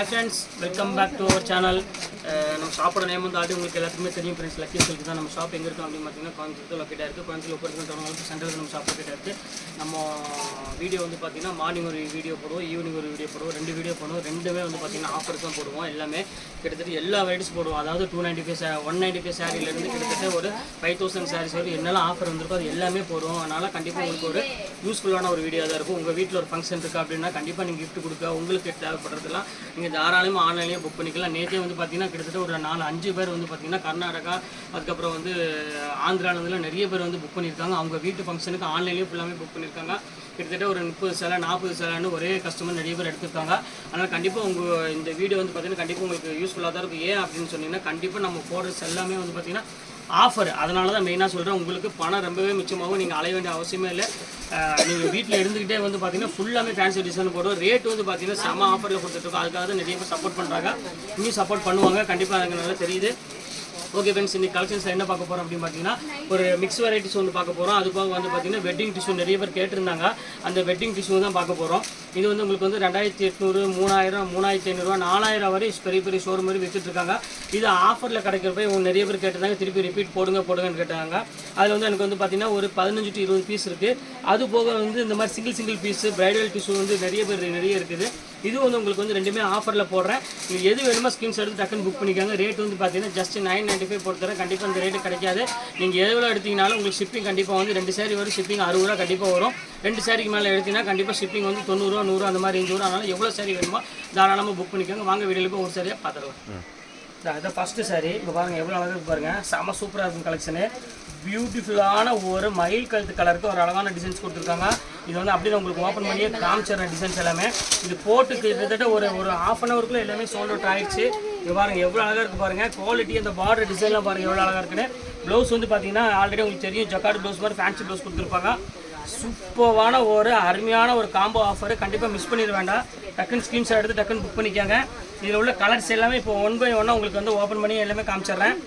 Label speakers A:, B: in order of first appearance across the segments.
A: Hi friends, welcome back to our channel. நம்ம ஷாப்போட name வந்து ஆல்ரெடி உங்களுக்கு எல்லாத்துக்குமே தெரியும் ஃப்ரெண்ட்ஸ். லக்கி சில்க் தான் நம்ம ஷாப் எங்கே இருக்கும் அப்படின்னு பார்த்தீங்கன்னா கோயம்புத்தூர் லொக்கேட்டாக இருக்குது. கோயம்புத்தூர் லொக்கேட் டவுன் சென்டரில் நம்ம ஷாப் லொக்கேட்டாக இருக்குது. நம்ம வீடியோ வந்து பார்த்தீங்கன்னா மார்னிங் ஒரு வீடியோ போடுவோம், ஈவினிங் ஒரு வீடியோ போடுவோம், 2 வீடியோ போடுவோம். ரெண்டுமே வந்து பார்த்தீங்கன்னா ஆஃபர்ஸ் தான் போடுவோம். எல்லாமே கிட்டத்தட்ட எல்லா வெரைட்டிஸ் போடுவோம். அதாவது 195 சாரீலேருந்து கிட்டத்தட்ட ஒரு 5000 சாரீஸ் வரை என்னெல்லாம் ஆஃபர் வந்திருக்கோ அது எல்லாமே போடுவோம். அதனால் கண்டிப்பாக உங்களுக்கு ஒரு யூஸ்ஃபுல்லான ஒரு வீடியோ தான் இருக்கும். உங்கள் வீட்டில் ஒரு ஃபங்க்ஷன் இருக்குது அப்படின்னா கண்டிப்பாக நீங்கள் கிஃப்ட் கொடுக்க உங்களுக்கு தேவைப்படுறதுலாம் நீங்கள் தாராளமாக ஆன்லைன்லேயே புக் பண்ணிக்கலாம். நேற்றே வந்து பார்த்தீங்கன்னா கிட்டத்தட்ட ஒரு 4-5 பேர் வந்து பார்த்தீங்கன்னா கர்நாடகா அதுக்கப்புறம் வந்து ஆந்திராவிலேருந்து நிறைய பேர் வந்து புக் பண்ணியிருக்காங்க. அவங்க வீட்டு ஃபங்க்ஷனுக்கு ஆன்லைன்லேயே ஃபுல்லாமே புக் பண்ணியிருக்காங்க. கிட்டத்தட்ட ஒரு 30 சேலை 40 சேலைன்னு ஒரே கஸ்டமர் நிறைய பேர் எடுத்துருக்காங்க. அதனால் கண்டிப்பாக உங்கள் இந்த வீடியோ வந்து பார்த்தீங்கன்னா கண்டிப்பாக உங்களுக்கு யூஸ்ஃபுல்லாக தான் இருக்கும். ஏன் அப்படின்னு சொன்னீங்கன்னா கண்டிப்பாக நம்ம போடுறது எல்லாமே வந்து பார்த்தீங்கன்னா ஆஃபர். அதனால தான் மெயினாக சொல்கிறேன், உங்களுக்கு பணம் ரொம்பவே மிச்சமாகவும் நீங்கள் அலைய வேண்டிய அவசியமே இல்லை. நீங்கள் வீட்டில் இருந்துக்கிட்டே வந்து பார்த்தீங்கன்னா ஃபுல்லாமே ஃபேன்சி டிசைன் போடுவோம். ரேட் வந்து பார்த்தீங்கன்னா செம ஆஃபரில் கொடுத்துட்ருக்கோம். அதுக்காக தான் நிறைய பேர் சப்போர்ட் பண்ணுறாங்க, இன்னும் சப்போர்ட் பண்ணுவாங்க. கண்டிப்பாக எனக்கு நல்லா தெரியுது. ஓகே ஃப்ரெண்ட்ஸ், இன்னைக்கு கலெக்ஷன்ஸில் என்ன பார்க்க போகிறோம் அப்படின்னு பார்த்தீங்கன்னா ஒரு மிக்ஸ் வெரைட்டிஸ் வந்து பார்க்க போகிறோம். அது போக வந்து பார்த்தீங்கன்னா வெட்டிங் டிஷ்யூ நிறைய பேர் கேட்டிருந்தாங்க. அந்த வெட்டிங் டிஷ்யூ தான் பார்க்க போகிறோம். இது வந்து உங்களுக்கு வந்து 2800, 3000, 3500, 4000 வரை பெரிய பெரிய ஷோரூம் மாதிரி விற்றுட்ருக்காங்க. இது ஆஃபரில் கிடைக்கிறப்ப இவங்க நிறைய பேர் கேட்டிருந்தாங்க, திருப்பி ரிப்பீட் போடுங்கன்னு கேட்டாங்க. அதில் வந்து எனக்கு வந்து பார்த்தீங்கன்னா ஒரு 15 to 20 பீஸ் இருக்குது. அது போக வந்து இந்த மாதிரி சிங்கிள் பீஸு பிரைடல் டிஷ்யூ வந்து நிறைய இருக்குது. இது வந்து உங்களுக்கு வந்து ரெண்டுமே ஆஃபரில் போடுறேன். நீங்கள் எது வேணுமோ ஸ்கிரீன்ஷாட் எடுத்து டக்குன்னு புக் பண்ணிக்காங்க. ரேட் வந்து பார்த்தீங்கன்னா ஜஸ்ட் 995 போட்டுறேன். கண்டிப்பாக இந்த ரேட்டு கிடைக்காது. நீங்கள் எவ்வளோ எடுத்தீங்கனாலும் உங்களுக்கு ஷிப்பிங் கண்டிப்பாக வந்து 2 சாரீ வரும். ஷிப்பிங் 60 ரூபா கண்டிப்பாக வரும். 2 சாரிக்கு மேலே எடுத்தீங்கன்னா கண்டிப்பாக ஷிப்பிங் வந்து 90 ரூபா 100 அந்த மாதிரி ரேஞ்ச் வரும். அதனால் எவ்வளோ சாரீ வேணுமோ தாராளமாக புக் பண்ணிக்கோங்க. வாங்க வீடியோவில் போய் ஒரு சாரியாக பார்த்துக்கலாம். இதான் ஃபஸ்ட்டு சாரீ. இப்போ பாருங்கள் எவ்வளோ அழகாக பாருங்கள், செம்ம சூப்பராக இருக்கும் கலெக்ஷனு. பியூட்டிஃபுல்லான ஒரு மயில் கழுத்து கலருக்கு ஒரு அழகான டிசைன்ஸ் கொடுத்துருக்காங்க. இது வந்து அப்படியே உங்களுக்கு ஓப்பன் பண்ணியே காமிச்சிடுற டிசைன்ஸ் எல்லாமே. இது போட்டு கிட்டத்தட்ட ஒரு ½ அன் ஹவருக்குள்ளே எல்லாமே சோல்ட் அவுட் ஆகிடுச்சு. இது பாருங்கள் எவ்வளோ அழகாக இருக்குது பாருங்கள். குவாலிட்டி அந்த பார்டர் டிசைன்லாம் பாருங்கள் எவ்வளோ அழகாக இருக்குன்னு. ப்ளவுஸ் வந்து பார்த்தீங்கன்னா ஆல்ரெடி உங்களுக்கு தெரியும், ஜக்கார்டு ப்ளவுஸ் மாதிரி ஃபேன்சி ப்ளவுஸ் கொடுத்துருப்பாங்க. சூப்பரான ஒரு அருமையான ஒரு காம்போ ஆஃபர். கண்டிப்பாக மிஸ் பண்ணிட வேண்டாம். டக்குன்னு ஸ்க்ரீன்ஷாட் எடுத்து டக்குன்னு புக் பண்ணிக்காங்க. இதில் உள்ள கலர்ஸ் எல்லாமே இப்போ 1 by 1 உங்களுக்கு வந்து ஓப்பன் பண்ணி எல்லாமே காமிச்சிடுறேன்.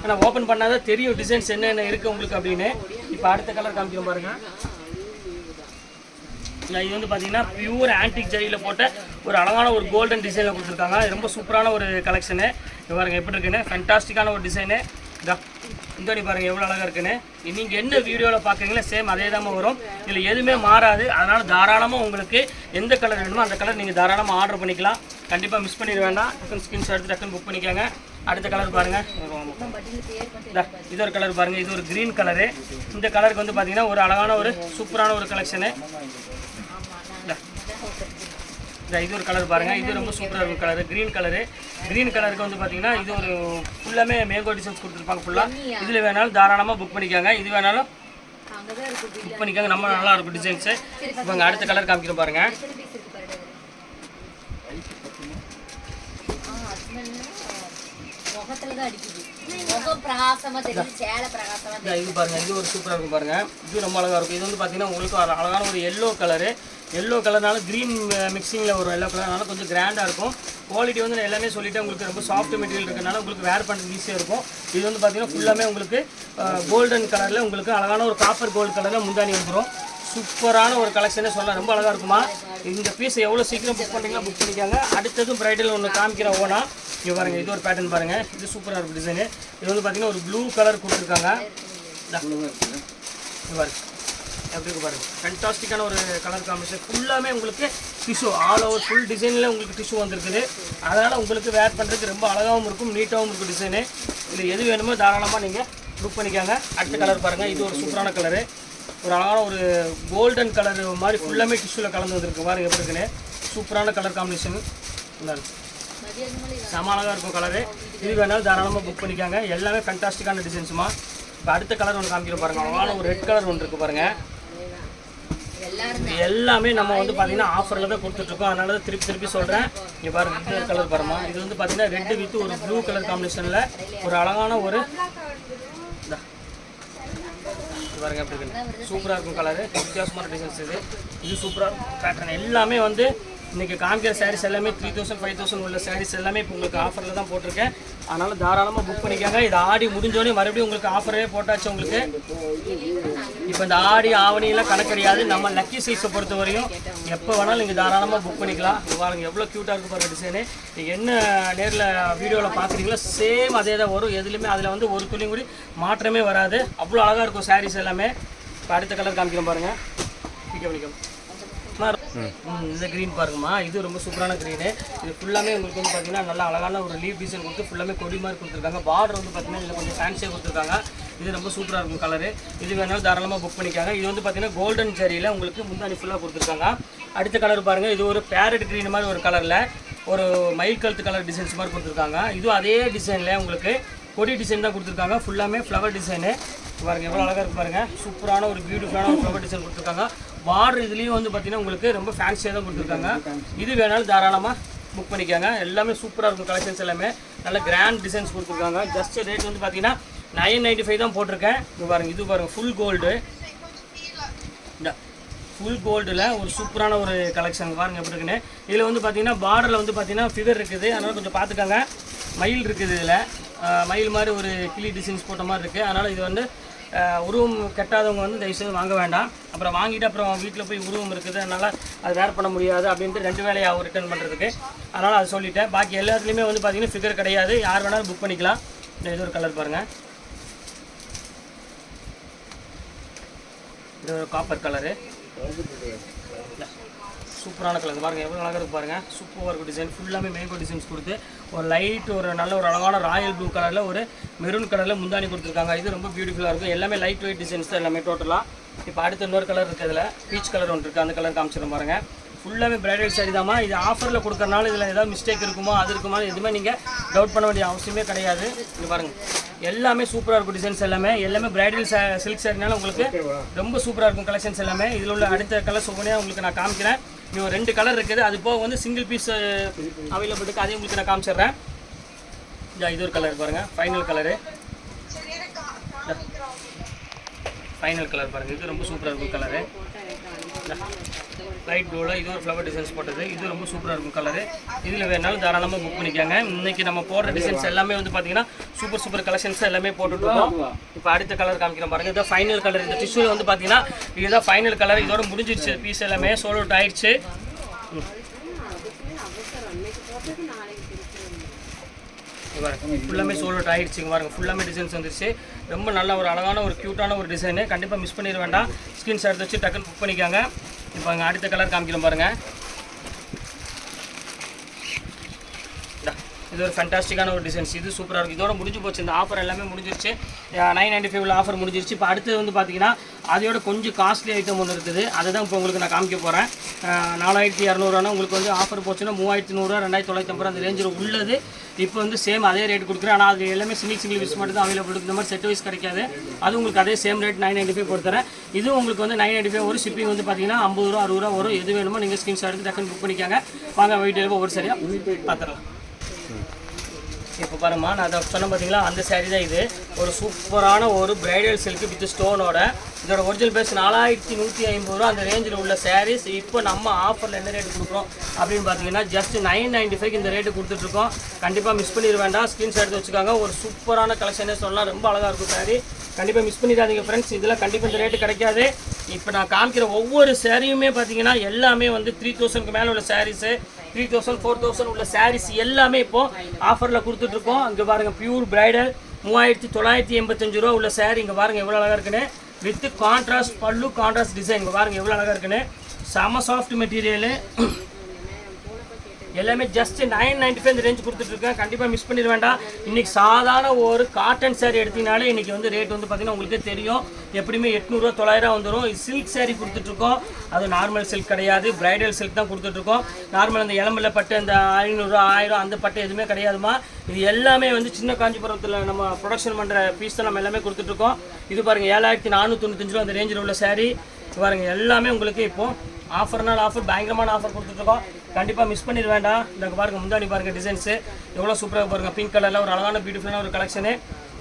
A: ஆனால் ஓப்பன் பண்ணாதான் தெரியும் டிசைன்ஸ் என்னென்ன இருக்குது உங்களுக்கு அப்படின்னு. இப்போ அடுத்த கலர் காமிக்கிறோம் பாருங்கள். இது வந்து பார்த்தீங்கன்னா பியூர் ஆன்டிக் ஜரியில் போட்ட ஒரு அழகான ஒரு கோல்டன் டிசைனில் கொடுத்துருக்காங்க. ரொம்ப சூப்பரான ஒரு கலெக்ஷனு. இது பாருங்கள் எப்படி இருக்குன்னு, ஃபேண்டாஸ்டிக்கான ஒரு டிசைனு. இந்த பாருங்கள் எவ்வளோ அழகாக இருக்குன்னு. நீங்கள் என்ன வீடியோவில் பார்க்குறீங்களோ சேம் அதே தான் வரும். இதில் எதுவுமே மாறாது. அதனால் தாராளமாக உங்களுக்கு எந்த கலர் வேணுமோ அந்த கலர் நீங்கள் தாராளமாக ஆர்டர் பண்ணிக்கலாம். கண்டிப்பாக மிஸ் பண்ணிட வேண்டாம். டக்குன்னு ஸ்கிரீன்ஷாட் எடுத்து டக்குன்னு புக் பண்ணிக்கோங்க. அடுத்த கலர் பாருங்கள், இது ஒரு கலர் பாருங்கள். இது ஒரு க்ரீன் கலரு. இந்த கலருக்கு வந்து பார்த்தீங்கன்னா ஒரு அழகான ஒரு சூப்பரான ஒரு கலெக்ஷனு. இது ஒரு கலர் பாருங்கள், இது ரொம்ப சூப்பராக இருக்கும் கலரு, க்ரீன் கலரு. க்ரீன் கலருக்கு வந்து பார்த்தீங்கன்னா இது ஒரு ஃபுல்லாமே மேங்கோ டிசைன்ஸ் கொடுத்துருப்பாங்க ஃபுல்லாக. இதில் வேணாலும் தாராளமாக புக் பண்ணிக்காங்க. இது வேணாலும் புக் பண்ணிக்காங்க. நம்ம நல்லா இருக்கும் டிசைன்ஸு. இப்போ அங்கே அடுத்த கலர் காமிக்கிறோம் பாருங்கள். இது பாருங்கள், இது ஒரு சூப்பராக இருக்கும் பாருங்கள். இது ரொம்ப அழகாக இருக்கும். இது வந்து பார்த்தீங்கன்னா உங்களுக்கு அழகான ஒரு எல்லோ கலரு. எல்லோ கலர்னால க்ரீன் மிக்சிங்கில் ஒரு எல்லோ கலர்னால கொஞ்சம் கிராண்டாக இருக்கும். குவாலிட்டி வந்து நான் எல்லாமே சொல்லிவிட்டு உங்களுக்கு ரொம்ப சாஃப்ட் மெட்டீரியல் இருக்கிறனால உங்களுக்கு வேர் பண்ணுறது ஈஸியாக இருக்கும். இது வந்து பார்த்தீங்கன்னா ஃபுல்லாமே உங்களுக்கு கோல்டன் கலரில் உங்களுக்கு அழகான ஒரு காப்பர் கோல்டு கலரில் முந்தானி வந்துடும். சூப்பரான ஒரு கலெக்ஷனே சொல்லலாம். ரொம்ப அழகாக இருக்குமா. இந்த பீஸ் எவ்வளோ சீக்கிரம் புக் பண்ணிங்கன்னா புக் பண்ணிக்காங்க. அடுத்ததும் ப்ரைடல் ஒன்று காமிக்கிற ஓனா. இது பாருங்கள், இது ஒரு பேட்டர்ன் பாருங்கள். இது சூப்பராக இருக்கும் டிசைனு. இது வந்து பார்த்தீங்கன்னா ஒரு ப்ளூ கலர் கொடுத்துருக்காங்க. இது பாருங்க எப்படி இருக்கு பாருங்கள், ஃபேண்டாஸ்டிக்கான ஒரு கலர் காம்பினேஷன். ஃபுல்லாமே உங்களுக்கு டிஷ்யூ ஆல் ஓவர் ஃபுல் டிசைனில் உங்களுக்கு டிஷ்யூ வந்துருக்குது. அதனால் உங்களுக்கு வேர் பண்ணுறதுக்கு ரொம்ப அழகாகவும் இருக்கும், நீட்டாகவும் இருக்கும் டிசைனு. இதில் எது வேணுமோ தாராளமாக நீங்கள் புக் பண்ணிக்காங்க. அடுத்த கலர் பாருங்கள், இது ஒரு சூப்பரான கலரு. ஒரு அழகான ஒரு கோல்டன் கலர் மாதிரி ஃபுல்லாமே டிஷ்யூவில் கலந்து வந்துருக்கு பாருங்கள் எப்படி இருக்குன்னு. சூப்பரான கலர் காம்பினேஷன், செம அழகாக இருக்கும் கலரு. இது வேணாலும் தாராளமாக புக் பண்ணிக்காங்க. எல்லாமே ஃபேண்டாஸ்டிக்கான டிசைன்ஸுமா. இப்போ அடுத்த கலர் ஒன்று காமிக்கிறோம் பாருங்கள். அழகான ஒரு ரெட் கலர் ஒன்று இருக்குது பாருங்கள். எல்லாமே நம்ம வந்து பார்த்தீங்கன்னா ஆஃபரில் தான் கொடுத்துட்ருக்கோம். அதனால தான் திருப்பி சொல்கிறேன். இங்கே பாருங்கள், இந்த கலர் பாருமா. இது வந்து பார்த்தீங்கன்னா ரெட்டு வித் ஒரு ப்ளூ கலர் காம்பினேஷனில் ஒரு அழகான ஒரு பாருங்கள் எப்படி இருக்கு. சூப்பராக இருக்கும் கலரு, வித்தியாசமான டிசைன்ஸ். இது சூப்பராக பேட்டர்ன் எல்லாமே வந்து இன்றைக்கி காமிக்கிற சாரீஸ் எல்லாமே 3000 5000 உள்ள சாரீஸ் எல்லாமே இப்போ உங்களுக்கு ஆஃபரில் தான் போட்டிருக்கேன். அதனால் தாராளமாக புக் பண்ணிக்காங்க. இது ஆடி முடிஞ்சோடனே மறுபடியும் உங்களுக்கு ஆஃபரே போட்டாச்சு உங்களுக்கு. இப்போ இந்த ஆடி ஆவணியெல்லாம் கணக்கு கிடையாது. நம்ம லக்கி சில்க்ஸை பொறுத்த வரையும் எப்போ வேணாலும் நீங்கள் தாராளமாக புக் பண்ணிக்கலாம். பாருங்கள் எவ்வளோ க்யூட்டாக இருக்குது பாருங்கள் டிசைனு. என்ன நேரில் வீடியோவில் பார்க்குறீங்களோ சேம் அதே தான் வரும். எதுலையுமே அதில் வந்து ஒரு துளி கூட மாற்றமே வராது. அவ்வளோ அழகாக இருக்கும் சாரீஸ் எல்லாமே. இப்போ அடுத்த கலர் காமிக்கிறோம் பாருங்கள். இந்த க்ரீன் பாருங்கம்மா, இது ரொம்ப சூப்பரான க்ரீனு. இது ஃபுல்லாமே உங்களுக்கு வந்து பார்த்தீங்கன்னா நல்லா அழகான ஒரு லீவ் டிசைன் கொடுத்து ஃபுல்லாமே கொடி மாதிரி கொடுத்துருக்காங்க. பார்டர் வந்து பார்த்தீங்கன்னா இதில் கொஞ்சம் ஃபேன்சியாக கொடுத்துருக்காங்க. இது ரொம்ப சூப்பராக இருக்கும் கலரு. இது வேணாலும் தாராளமாக புக் பண்ணிக்காங்க. இது வந்து பார்த்தீங்கன்னா கோல்டன் ஜரியில் உங்களுக்கு முந்தானி ஃபுல்லாக கொடுத்துருக்காங்க. அடுத்த கலர் பாருங்கள், இது ஒரு பேரட் க்ரீன் மாதிரி ஒரு கலரில் ஒரு மயில் கழுத்து கலர் டிசைன்ஸ் மாதிரி கொடுத்துருக்காங்க. இதுவும் அதே டிசைனில் உங்களுக்கு கொடி டிசைன் தான் கொடுத்துருக்காங்க. ஃபுல்லாமே ஃப்ளவர் டிசைனு பாருங்கள் எவ்வளோ அழகாக இருக்குது பாருங்கள். சூப்பரான ஒரு பியூட்டிஃபுல்லான ஒரு ஃப்ளவர் டிசைன் கொடுத்துருக்காங்க. பார்டர் இதுலேயும் வந்து பார்த்தீங்கன்னா உங்களுக்கு ரொம்ப ஃபேன்சியாக தான் கொடுத்துருக்காங்க. இது வேணாலும் தாராளமாக புக் பண்ணிக்காங்க. எல்லாமே சூப்பராக இருக்கும் கலெக்ஷன்ஸ் எல்லாமே. நல்ல கிராண்ட் டிசைன்ஸ் கொடுத்துருக்காங்க. ஜஸ்ட் ரேட் வந்து பார்த்தீங்கன்னா 995 தான் போட்டிருக்கேன். இது பாருங்கள், இது பாருங்கள் ஃபுல் கோல்டு. இந்த ஃபுல் கோல்டில் ஒரு சூப்பரான ஒரு கலெக்ஷன் பாருங்கள் எப்படி இருக்குன்னு. இதில் வந்து பார்த்தீங்கன்னா பார்டரில் வந்து பார்த்தீங்கன்னா ஃபிகர் இருக்குது. அதனால் கொஞ்சம் பார்த்துக்காங்க. மயில் இருக்குது. இதில் மயில் மாதிரி ஒரு கிளி டிசைன்ஸ் போட்ட மாதிரி இருக்குது. அதனால் இது வந்து உருவம் கெட்டாதவங்க வந்து தயவுசெய்து வாங்க வேண்டாம். அப்புறம் வாங்கிட்டு அப்புறம் வீட்டில் போய் உருவம் இருக்குது, அதனால் அது வேர் பண்ண முடியாது அப்படின்ட்டு 2 வேலையாக ரிட்டர்ன் பண்ணுறதுக்கு. அதனால் அதை சொல்லிவிட்டேன். பாக்கி எல்லாத்துலேயுமே வந்து பார்த்திங்கன்னா ஃபிகர் கிடையாது. யார் வேணாலும் புக் பண்ணிக்கலாம். இது ஒரு கலர் பாருங்கள். இது ஒரு காப்பர் கலரு. சூப்பரான கலர் பாருங்கள் எவ்வளோ அழகாக இருக்குது பாருங்கள். சூப்பராக இருக்கும் டிசைன். ஃபுல்லாமே மேங்கோ டிசைன்ஸ் கொடுத்து ஒரு லைட் ஒரு நல்ல ஒரு அழகான ராயல் ப்ளூ கலரில் ஒரு மெரூன் கலரில் முந்தானி கொடுத்துருக்காங்க. இது ரொம்ப பியூட்டிஃபுல்லாக இருக்கும். எல்லாமே லைட் வெயிட் டிசைன்ஸ் தான் எல்லாமே டோட்டலாக. இப்போ அடுத்த இன்னொரு கலர் இருக்குது. இதில் பீச் கலர் ஒன்று இருக்குது. அந்த கலர் காமிச்சிடும் பாருங்கள். ஃபுல்லாமே பிரைடல் சாரி தாம்மா. இது ஆஃபரில் கொடுக்கறனால இதில் ஏதாவது மிஸ்டேக் இருக்குமோ அது இருக்குமா எதுவுமே நீங்கள் டவுட் பண்ண வேண்டிய அவசியமே கிடையாது. இது பாருங்கள் எல்லாமே சூப்பராக இருக்கும் டிசைன்ஸ் எல்லாமே பிரைடல் சில்க் சாரினால உங்களுக்கு ரொம்ப சூப்பராக இருக்கும் கலெக்ஷன்ஸ் எல்லாமே. இதில் உள்ள அடுத்த கலர் ஒவ்வொன்றையாக உங்களுக்கு நான் காமிக்கிறேன். இன்னும் 2 கலர் இருக்குது. அது போக வந்து சிங்கிள் பீஸ் அவைலபிள் இருக்குது. அதையும் உங்களுக்கு நான் காமிச்சிடுறேன். இது ஒரு கலர் பாருங்கள். Final colour. ஃபைனல் கலர் பாருங்கள். இது ரொம்ப சூப்பராக இருக்கும் கலரு. லைட் ப்ளூவில் இது ஒரு ஃப்ளவர் டிசைன்ஸ் போட்டது. இது ரொம்ப சூப்பராக இருக்கும் கலரு. இதில் வேணாலும் தாராளமாக புக் பண்ணிக்காங்க. இன்றைக்கி நம்ம போடுற டிசைன்ஸ் எல்லாமே வந்து பார்த்தீங்கன்னா சூப்பர் கலெக்ஷன்ஸ் எல்லாமே போட்டுட்ருக்கோம். இப்போ அடுத்த கலர் காமிக்கிறோம் பாருங்கள். இதுதான் ஃபைனல் கலர். இந்த டிஷ்யூவில் வந்து பார்த்தீங்கன்னா இதுதான் ஃபைனல் கலர். இதோட முடிஞ்சிருச்சு பீஸ் எல்லாமே சோல்ட் அவுட் ஆயிடுச்சு. ஃபுல்லாமே சோல்ட் அவுட் ஆகிடுச்சிங்க பாருங்கள். ஃபுல்லாமே டிசைன்ஸ் வந்துருச்சு. ரொம்ப நல்ல ஒரு அழகான ஒரு க்யூட்டான ஒரு டிசைனு. கண்டிப்பாக மிஸ் பண்ணிட வேண்டாம். ஸ்கிரீன்ஷாட் எடுத்து வச்சு டக்குன்னு புக் பண்ணிக்காங்க. இப்போ அங்கே அடுத்த கலர் காமிக்கிறோம் பாருங்கள். இது ஒரு ஃபேண்டாஸ்டிக்கான ஒரு டிசைன்ஸ். இது சூப்பராக இருக்குது. இதோட முடிஞ்சு போச்சு. இந்த ஆஃபர் எல்லாமே முடிஞ்சிருச்சு. 995 ஆஃபர் முடிஞ்சிருச்சு. இப்போ அடுத்தது வந்து பார்த்தீங்கன்னா அதோட கொஞ்சம் காஸ்ட்லி ஐட்டம் ஒன்று இருக்குது. அதை தான் இப்போ உங்களுக்கு நான் காமிக்க போகிறேன். 4200 உங்களுக்கு வந்து ஆஃபர் போச்சுன்னா 3100 2950 அந்த ரேஞ்சில் உள்ளது. இப்போ வந்து சேம் அதே ரேட் கொடுக்குறேன். ஆனால் அது எல்லாமே சிங்கிள் பீஸ் மட்டும் தான் அவைலபிள் இருக்குது. இந்த மாதிரி செட் வைஸ் கிடைக்காது. அது உங்களுக்கு அதே சேம் ரேட் 995 கொடுத்துறேன். இது உங்களுக்கு வந்து 995 ஒரு ஷிப்பிங் வந்து பார்த்தீங்கன்னா 50 ரூபா 60 ரூபா வரும். எது வேணுமோ நீங்கள் ஸ்கிரீன்ஷாட் எடுத்து டக்குன்னு புக் பண்ணிக்காங்க. வாங்க வீடியோவில் ஒவ்வொரு சரியாக பார்த்துடலாம். இப்போ பாருங்கம்மா, நான் அதை சொன்ன பார்த்தீங்களா அந்த சாரீ தான் இது. ஒரு சூப்பரான ஒரு பிரைடல் சில்க் வித் ஸ்டோனோட. இதோட ஒரிஜினல் பேஸ் 4150 ரூபா அந்த ரேஞ்சில் உள்ள சாரீஸ். இப்போ நம்ம ஆஃபரில் என்ன ரேட்டு கொடுக்குறோம் அப்படின்னு பார்த்தீங்கன்னா ஜஸ்ட் 995 இந்த ரேட்டு கொடுத்துட்ருக்கோம். கண்டிப்பாக மிஸ் பண்ணிட வேண்டாம். ஸ்க்ரீன்ஷாட் எடுத்து வச்சுக்காங்க. ஒரு சூப்பரான கலெக்ஷனே சொல்லலாம். ரொம்ப அழகாக இருக்கும் சாரீ. கண்டிப்பாக மிஸ் பண்ணிடாதீங்க ஃப்ரெண்ட்ஸ். இதெல்லாம் கண்டிப்பாக இந்த ரேட்டு கிடைக்காது. இப்போ நான் காமிக்கிற ஒவ்வொரு சாரியுமே பார்த்தீங்கன்னா எல்லாமே வந்து 3000க்கு மேலே உள்ள சாரீஸு, 3000 4000 உள்ள சாரீஸ் எல்லாமே இப்போது ஆஃபரில் கொடுத்துட்ருக்கோம். இங்கே பாருங்கள் பியூர் பிரைடல் 3985 ரூபா உள்ள சாரீ. இங்கே பாருங்கள் எவ்வளோ அழகாக இருக்குன்னு. வித் கான்ட்ராஸ்ட் பல்லு, கான்ட்ராஸ்ட் டிசைன். இங்கே பாருங்கள் எவ்வளோ அழகாக இருக்குன்னு. செம சாஃப்ட் மெட்டீரியலு. எல்லாமே ஜஸ்ட் 995 இந்த ரேஞ்ச் கொடுத்துட்ருக்கேன். கண்டிப்பாக மிஸ் பண்ணிட வேண்டாம். இன்றைக்கி சாதாரண ஒரு காட்டன் சாரீ எடுத்திங்கனாலே இன்றைக்கி வந்து ரேட் வந்து பார்த்திங்கன்னா உங்களுக்கே தெரியும். எப்படியுமே 800 900 வந்துடும். இது சில்க் சாரீ கொடுத்துட்ருக்கோம். அது நார்மல் சில்க் கிடையாது, பிரைடல் சில்க் தான் கொடுத்துட்ருக்கோம். நார்மல் அந்த இளம்பில் பட்டு அந்த 500 1000 அந்த பட்டு எதுவுமே கிடையாதுமா. இது எல்லாமே வந்து சின்ன காஞ்சிபுரத்தில் நம்ம ப்ரொடக்ஷன் பண்ணுற பீஸ் தான் நம்ம எல்லாமே கொடுத்துட்ருக்கோம். இது பாருங்கள் 7495 ரூபா அந்த ரேஞ்சில் உள்ள சாரீ. பாருங்கள் எல்லாமே உங்களுக்கு இப்போது ஆஃபர்னால் ஆஃபர், பயங்கரமான ஆஃபர் கொடுத்துட்ருக்கோம். கண்டிப்பாக மிஸ் பண்ணிட வேண்டாம். இந்த பாருங்கள் முந்தானி பாருங்கள் டிசைன்ஸு எவ்வளோ சூப்பராக பாருங்கள். பிங்க் கலரில் ஒரு அழகான பியூட்டிஃபுல்லான ஒரு கலெக்ஷனு.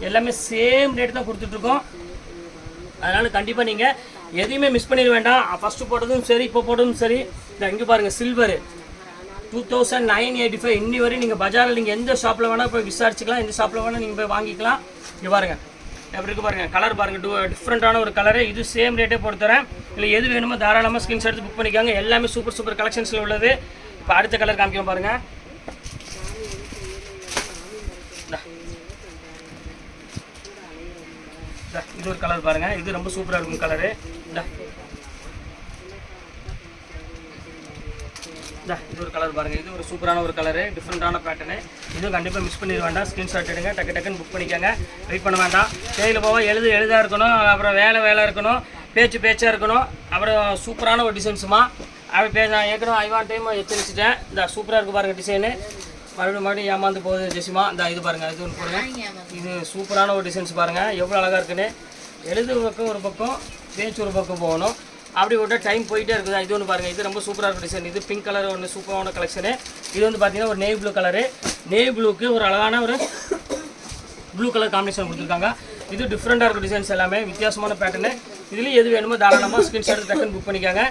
A: எல்லாமே சேம் ரேட் தான் கொடுத்துட்ருக்கோம். அதனால் கண்டிப்பாக நீங்கள் எதையுமே மிஸ் பண்ணிட வேண்டாம். ஃபஸ்ட்டு போட்டதும் சரி இப்போ போட்டதும் சரி. இந்த இங்கே பாருங்கள் சில்வரு 2985 இன்னி வரையும் நீங்கள் பஜாரில் நீங்கள் எந்த ஷாப்பில் வேணால் போய் விசாரிச்சுக்கலாம், எந்த ஷாப்பில் வேணால் நீங்கள் போய் வாங்கிக்கலாம். இங்கே பாருங்கள் எப்படி இருக்குது பாருங்கள், கலர் பாருங்கள், டிஃப்ரெண்ட்டான ஒரு கலரு. இது சேம் ரேட்டே போட்டு தரேன். இல்லை எது வேணுமோ தாராளமாக ஸ்கிரீன்ஷாட் எடுத்து புக் பண்ணிக்காங்க. எல்லாமே சூப்பர் கலெக்ஷன்ஸில் உள்ளது. இப்போ அடுத்த கலர் காமிக்கிறோம் பாருங்கள். இது ஒரு கலர் பாருங்கள், இது ரொம்ப சூப்பராக இருக்கும் கலரு. இது ஒரு கலர் பாருங்கள், இது ஒரு சூப்பரான ஒரு கலரு, டிஃப்ரெண்ட்டான பேட்டர்னு. இதுவும் கண்டிப்பாக மிஸ் பண்ணிட வேண்டாம். ஸ்க்ரீன்ஷாட் எடுங்க, டக்குன்னு புக் பண்ணிக்கோங்க. வெயிட் பண்ண வேண்டாம். தேயில போக எழுதாக இருக்கணும், அப்புறம் வேலை இருக்கணும், பேச்சாக இருக்கணும். அப்புறம் சூப்பரான ஒரு டிசைன்ஸுமா. அப்படி நான் ஏற்கனவே ஐவான் டைம் எச்சரிச்சிட்டேன். இந்த சூப்பராக இருக்குது பாருங்கள் டிசைனு. மறுபடியும் ஏமாந்து போகுது ஜெசிமா. இது பாருங்கள், இது ஒன்று பாருங்கள். இது சூப்பரான ஒரு டிசைன்ஸ் பாருங்கள், எவ்வளோ அழகாக இருக்குன்னு. எழுது பக்கம் ஒரு பக்கம், பேச்சு ஒரு பக்கம் போகணும். அப்படி விட்டால் டைம் போயிட்டே இருக்குதா. இது ஒன்று பாருங்கள், இது ரொம்ப சூப்பராக இருக்கும் டிசைன். இது பிங்க் கலர் ஒன்று சூப்பரான கலெக்ஷனு. இது வந்து பார்த்தீங்கன்னா ஒரு நேவி ப்ளூ கலரு. நேவி ப்ளூக்கு ஒரு அழகான ஒரு ப்ளூ கலர் காம்பினேஷன் கொடுத்துருக்காங்க. இது டிஃப்ரெண்ட்டாக இருக்கும் டிசைன்ஸ் எல்லாமே, வித்தியாசமான பேட்டர்னு. இதுலேயும் எது வேணுமோ தாராளமாக ஸ்க்ரீன்ஷாட் டக்குன்னு புக் பண்ணிக்காங்க.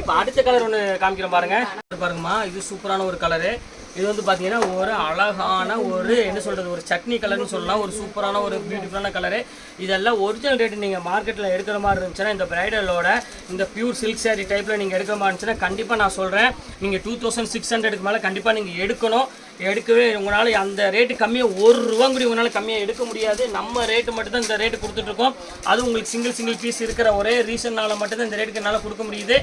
A: இப்போ அடுத்த கலர் ஒன்று காமிக்கிறோம் பாருங்கம்மா. இது சூப்பரான ஒரு கலரு. இது வந்து பார்த்தீங்கன்னா ஒரு அழகான ஒரு என்ன சொல்கிறது, ஒரு சட்னி கலர்னு சொல்லலாம். ஒரு சூப்பரான ஒரு பியூட்டிஃபுல்லான கலரு. இதெல்லாம் ஒரிஜினல் ரேட்டு நீங்கள் மார்க்கெட்டில் எடுக்கிற மாதிரி இருந்துச்சுன்னா, இந்த பிரைடலோட இந்த பியூர் சில்க் சாரீ டைப்பில் நீங்கள் எடுக்கிற மாதிரி இருந்துச்சுன்னா கண்டிப்பாக நான் சொல்கிறேன், நீங்கள் 2600 மேலே கண்டிப்பாக நீங்கள் எடுக்கணும். எடுக்கவே உங்களால் அந்த ரேட்டு கம்மியாக ₹1 கூட உங்களால் கம்மியாக எடுக்க முடியாது. நம்ம ரேட்டு மட்டும்தான் இந்த ரேட்டு கொடுத்துட்ருக்கோம். அது உங்களுக்கு சிங்கிள் பீஸ் இருக்கிற ஒரே ரீசனால் மட்டும்தான் இந்த ரேட்டுக்கு என்னால் கொடுக்க முடியுது.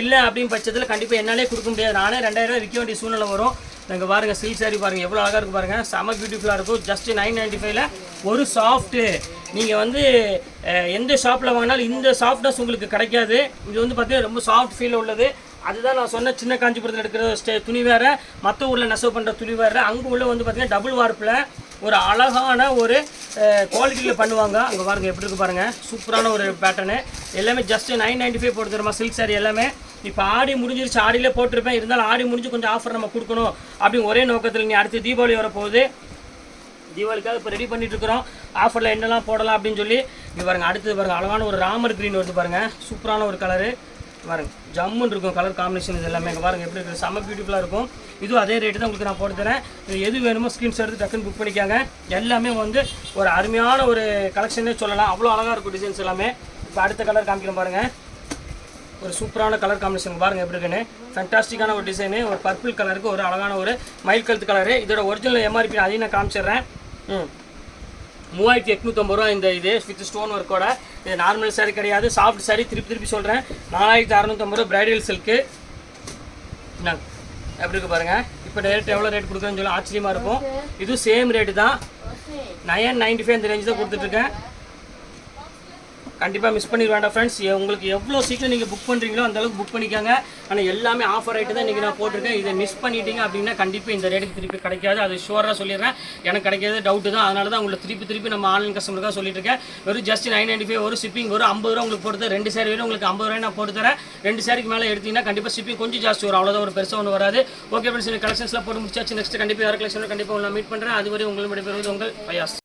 A: இல்லை அப்படின்னு பட்சத்தில் கண்டிப்பாக என்னாலே கொடுக்க முடியாது. நானே 2000 விற்க வேண்டிய சூழ்நிலை வரும். நாங்கள் பாருங்கள் சில்க் சாரீ பாருங்கள் எவ்வளோ அழகாக இருக்குது பாருங்கள், செம பியூட்டிஃபுல்லாக இருக்கும். ஜஸ்ட் 995ல் ஒரு சாஃப்ட்டு. நீங்கள் வந்து எந்த ஷாப்பில் வாங்கினாலும் இந்த சாஃப்ட்னஸ் உங்களுக்கு கிடைக்காது. இது வந்து பார்த்தீங்கன்னா ரொம்ப சாஃப்ட் ஃபீல் உள்ளது. அதுதான் நான் சொன்ன சின்ன காஞ்சிபுரத்தில் எடுக்கிற துணி வேறு, மற்ற ஊரில் நெசவு பண்ணுற துணி வேறு. அங்கே உள்ள வந்து பார்த்தீங்கன்னா டபுள் வார்ப்பில் ஒரு அழகான ஒரு குவாலிட்டியில் பண்ணுவாங்க. அங்கே பாருங்கள் எப்படி இருக்குது பாருங்கள், சூப்பரான ஒரு பேட்டர்னு. எல்லாமே ஜஸ்ட் 995 போட்டு தருமா சில்க் சாரீ எல்லாமே. இப்போ ஆடி முடிஞ்சிருச்சு, ஆடியிலே போட்டிருப்பேன். இருந்தாலும் ஆடி முடிஞ்சு கொஞ்சம் ஆஃபர் நம்ம கொடுக்கணும் அப்படின்னு ஒரே நோக்கத்தில். நீ அடுத்து தீபாவளி வரப்போகுது, தீபாவளிக்காக இப்போ ரெடி பண்ணிட்டு இருக்கிறோம். ஆஃபரில் என்னெல்லாம் போடலாம் அப்படின்னு சொல்லி. இது பாருங்கள், அடுத்தது பாருங்கள், அழகான ஒரு ராமர் க்ரீன் வருது பாருங்கள், சூப்பரான ஒரு கலரு பாருங்கள், ஜம்முன்னு இருக்கும் கலர் காம்பினேஷன். இது எல்லாமே பாருங்கள் எப்படி இருக்குது, செம்ம பியூட்டிஃபுல்லாக இருக்கும். இதுவும் அதே ரேட்டு தான் உங்களுக்கு நான் போட்டு தரேன். இது எது வேணுமோ ஸ்க்ரீன்ஷாட் எடுத்து டக்குன்னு புக் பண்ணிக்காங்க. எல்லாமே வந்து ஒரு அருமையான ஒரு கலெக்ஷனே சொல்லலாம், அவ்வளோ அழகாக இருக்கும் டிசைன்ஸ் எல்லாமே. இப்போ அடுத்த கலர் காமிக்கிறேன் பாருங்கள், ஒரு சூப்பரான கலர் காம்பினேஷன் பாருங்கள் எப்படி இருக்குன்னு. ஃபேண்டாஸ்டிக்கான ஒரு டிசைனு, ஒரு பர்பிள் கலருக்கு ஒரு அழகான ஒரு மயில் கழுத்து கலரு. இதோட ஒரிஜினல் எம்ஆர்பி அதையும் நான் காமிச்சிடுறேன். 3850 ரூபா இந்த இது வித் ஸ்டோன் ஒர்க்கோட. இது நார்மல் சாரீ கிடையாது, சாஃப்ட் சாரீ. திருப்பி சொல்கிறேன், 4650 ரூபா பிரைடல் சில்க்கு. எப்படி இருக்குது பாருங்கள். இப்போ ரேட் எவ்வளோ ரேட் கொடுக்குறேன்னு சொல்லி ஆச்சரியமாக இருக்கும். இது சேம் ரேட்டு தான், 995 இந்த ரேஞ்சு தான் கொடுத்துட்ருக்கேன். கண்டிப்பாக மிஸ் பண்ணிட வேண்டாம் ஃப்ரெண்ட்ஸ். உங்களுக்கு எவ்வளோ சீக்கிரம் நீங்கள் புக் பண்ணுறீங்களோ அந்தளவுக்கு புக் பண்ணிக்காங்க. ஆனால் எல்லாமே ஆஃபர் ஆகிட்டு தான் இன்றைக்கி நான் போட்டிருக்கேன். இதை மிஸ் பண்ணிட்டீங்க அப்படின்னா கண்டிப்பாக இந்த ரேட்டுக்கு திருப்பி கிடைக்காது. அது ஷுவராக சொல்லிடுறேன், எனக்கு கிடைக்காது டவுட்டு தான். அதனால தான் உங்களுக்கு திருப்பி நம்ம ஆன்லைன் கஸ்டமருக்காக சொல்லிட்டு இருக்கேன். வெறும் ஜஸ்ட் 995 ஒரு ஷிப்பிங் ஒரு 50 ரூபா உங்களுக்கு போட்டு 2 சாரி வேணும் உங்களுக்கு 50 ரூபாய் நான் போட்டு தரேன். 2 சாரிக்கு மேலே எடுத்தீங்கன்னா கண்டிப்பாக ஷிப்பிங் கொஞ்சம் ஜாஸ்தி வரும், அவ்வளோதான், ஒரு பெருசாக ஒன்று வராது. ஓகே ஃப்ரெண்ட்ஸ், இந்த கலெக்ஷன்ஸ்லாம் போட்டு முடிச்சாச்சு. நெக்ஸ்ட் கண்டிப்பாக வேறு கலெக்ஷனில் கண்டிப்பாக உங்களை மீட் பண்ணுறேன். அதுவரை உங்களை விடைபெறுவது உங்கள் பயாஸ்.